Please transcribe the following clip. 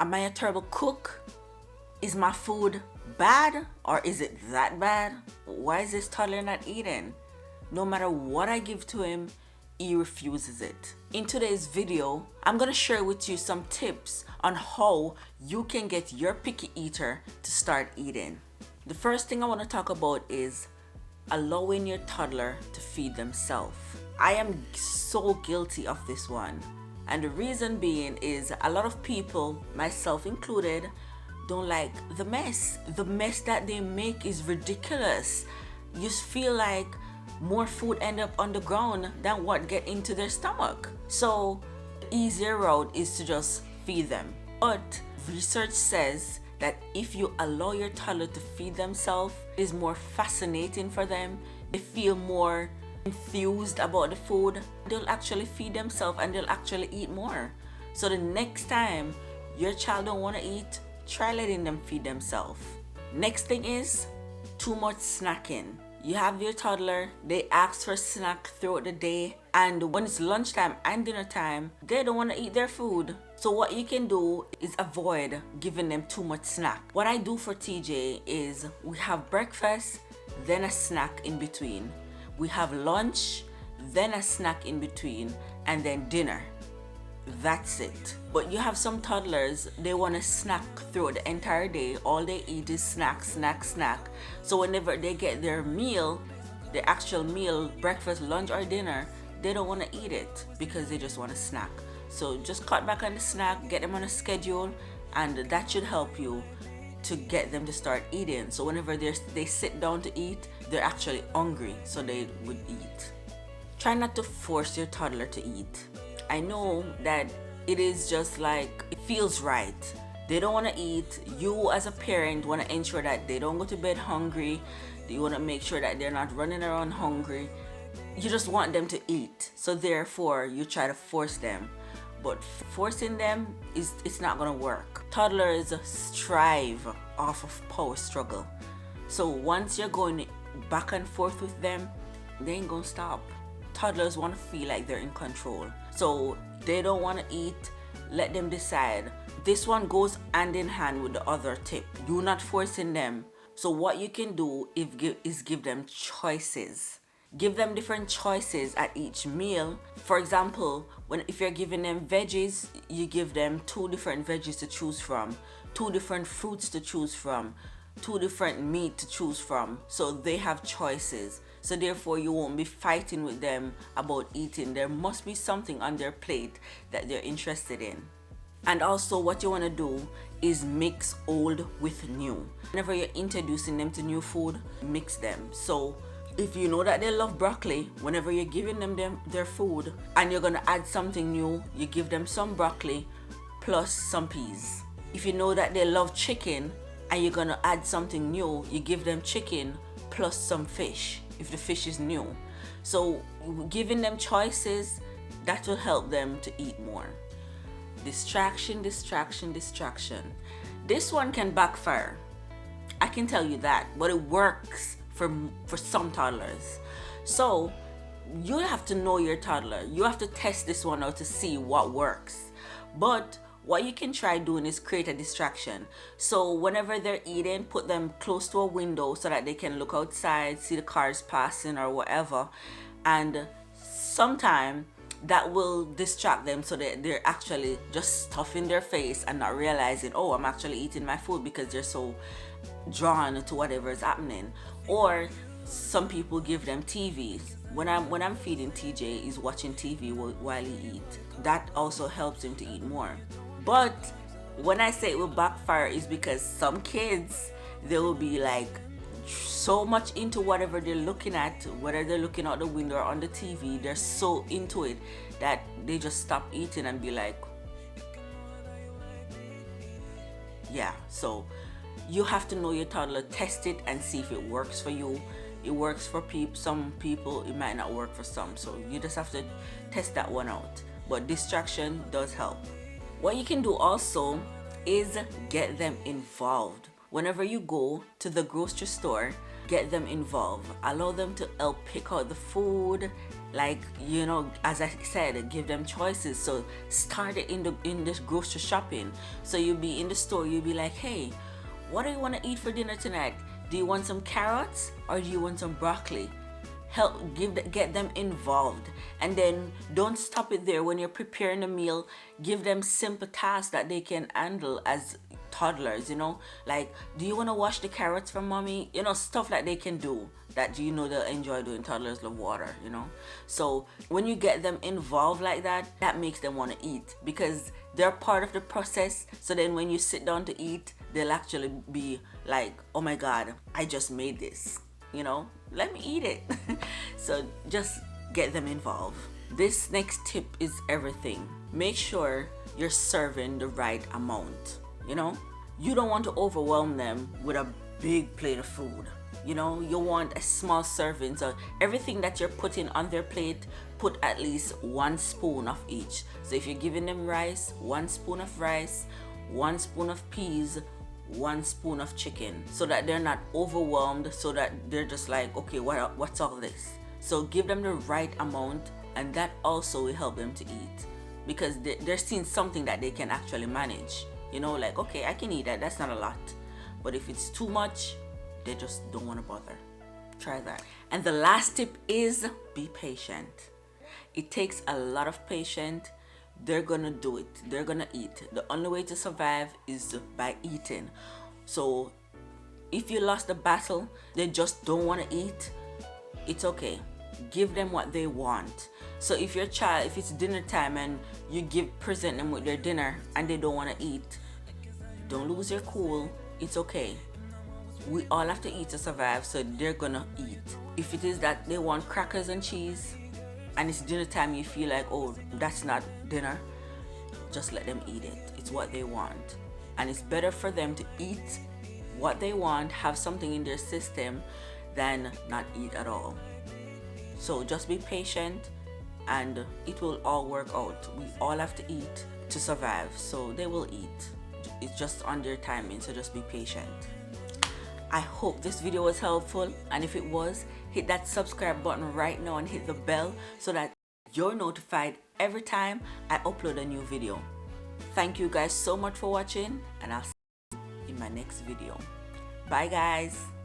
Am I a terrible cook? Is my food bad, or is it that bad? Why is this toddler not eating? No matter what I give to him, he refuses it. In today's video, I'm gonna share with you some tips on how you can get your picky eater to start eating. The first thing I want to talk about is allowing your toddler to feed themselves. I am so guilty of this one. And the reason being is a lot of people, myself included, don't like the mess. The mess that they make is ridiculous. You just feel like more food end up on the ground than what get into their stomach. So the easier route is to just feed them. But research says that if you allow your toddler to feed themselves, it is more fascinating for them. They feel more enthused about the food. They'll actually feed themselves and they'll actually eat more. So the next time your child don't want to eat, try letting them feed themselves. Next thing is too much snacking. You have your toddler, they ask for snack throughout the day, and when it's lunchtime and dinner time, they don't want to eat their food. So what you can do is avoid giving them too much snack. What I do for TJ is we have breakfast, then a snack in between. We have lunch, then a snack in between, and then dinner. That's it. But you have some toddlers, they want to snack throughout the entire day. All they eat is snack, snack, snack. So whenever they get their meal, the actual meal, breakfast, lunch, or dinner, they don't want to eat it because they just want to snack. So just cut back on the snack, get them on a schedule, and that should help you to get them to start eating. So whenever they sit down to eat, they're actually hungry, so they would eat. Try not to force your toddler to eat. I know that it is just like, it feels right. They don't want to eat. You as a parent want to ensure that they don't go to bed hungry. You want to make sure that they're not running around hungry. You just want them to eat. So therefore, you try to force them. But forcing them, it's not going to work. Toddlers strive off of power struggle. So once you're going back and forth with them, they ain't going to stop. Toddlers want to feel like they're in control. So they don't want to eat, let them decide. This one goes hand in hand with the other tip. You're not forcing them. So what you can do is give them choices. Give them different choices at each meal. For example, if you're giving them veggies, you give them 2 different veggies to choose from, 2 different fruits to choose from, 2 different meat to choose from. So they have choices. So therefore you won't be fighting with them about eating. There must be something on their plate that they're interested in. And also what you want to do is mix old with new. Whenever you're introducing them to new food, mix them. So if you know that they love broccoli, whenever you're giving them their food and you're going to add something new, you give them some broccoli plus some peas. If you know that they love chicken and you're going to add something new, you give them chicken plus some fish if the fish is new. So giving them choices, that will help them to eat more. Distraction, distraction, distraction. This one can backfire. I can tell you that, but it works for some toddlers. So you have to know your toddler. You have to test this one out to see what works. But what you can try doing is create a distraction. So whenever they're eating, put them close to a window so that they can look outside, see the cars passing or whatever. And sometime that will distract them so that they're actually just stuffing their face and not realizing, oh, I'm actually eating my food, because they're so drawn to whatever is happening. Or some people give them TVs. When I'm feeding TJ, he's watching TV while he eats. That also helps him to eat more. But when I say it will backfire is because some kids, they will be like so much into whatever they're looking at, whether they're looking out the window or on the TV, they're so into it that they just stop eating and be like, yeah. So you have to know your toddler, test it and see if it works for you. It works for some people, it might not work for some. So you just have to test that one out. But distraction does help. What you can do also is get them involved. Whenever you go to the grocery store, get them involved. Allow them to help pick out the food. Like, you know, as I said, give them choices. So start it in this grocery shopping. So you'll be in the store, you'll be like, hey, what do you want to eat for dinner tonight? Do you want some carrots or do you want some broccoli? Get them involved. And then don't stop it there. When you're preparing a meal, give them simple tasks that they can handle as toddlers, you know, like, do you want to wash the carrots for mommy? You know, stuff that they can do that, you know, they'll enjoy doing. Toddlers love water, you know. So when you get them involved like that, that makes them want to eat, because they're part of the process. So then when you sit down to eat, they'll actually be like, oh my god, I just made this, you know, let me eat it. So just get them involved. This next tip is everything. Make sure you're serving the right amount. You know, you don't want to overwhelm them with a big plate of food. You know, you want a small serving. So everything that you're putting on their plate, put at least 1 spoon of each. So if you're giving them rice, 1 spoon of rice, 1 spoon of peas, 1 spoon of chicken, so that they're not overwhelmed, so that they're just like, okay, what's all this? So give them the right amount, and that also will help them to eat, because they're seeing something that they can actually manage. You know, like, okay, I can eat that, that's not a lot. But if it's too much, they just don't want to bother. Try that. And the last tip is be patient. It takes a lot of patience. They're gonna do it. They're gonna eat. The only way to survive is by eating. So if you lost the battle, they just don't want to eat, it's okay. Give them what they want. So if your child, if it's dinner time and you present them with their dinner and they don't want to eat, don't lose your cool. It's okay. We all have to eat to survive, so they're gonna eat. If it is that they want crackers and cheese and it's dinner time, you feel like, oh, that's not dinner, just let them eat it. It's what they want. And it's better for them to eat what they want, have something in their system, than not eat at all. So just be patient and it will all work out. We all have to eat to survive, so they will eat. It's just on their timing, so just be patient. I hope this video was helpful, and if it was, hit that subscribe button right now and hit the bell so that you're notified every time I upload a new video. Thank you guys so much for watching, and I'll see you in my next video. Bye guys.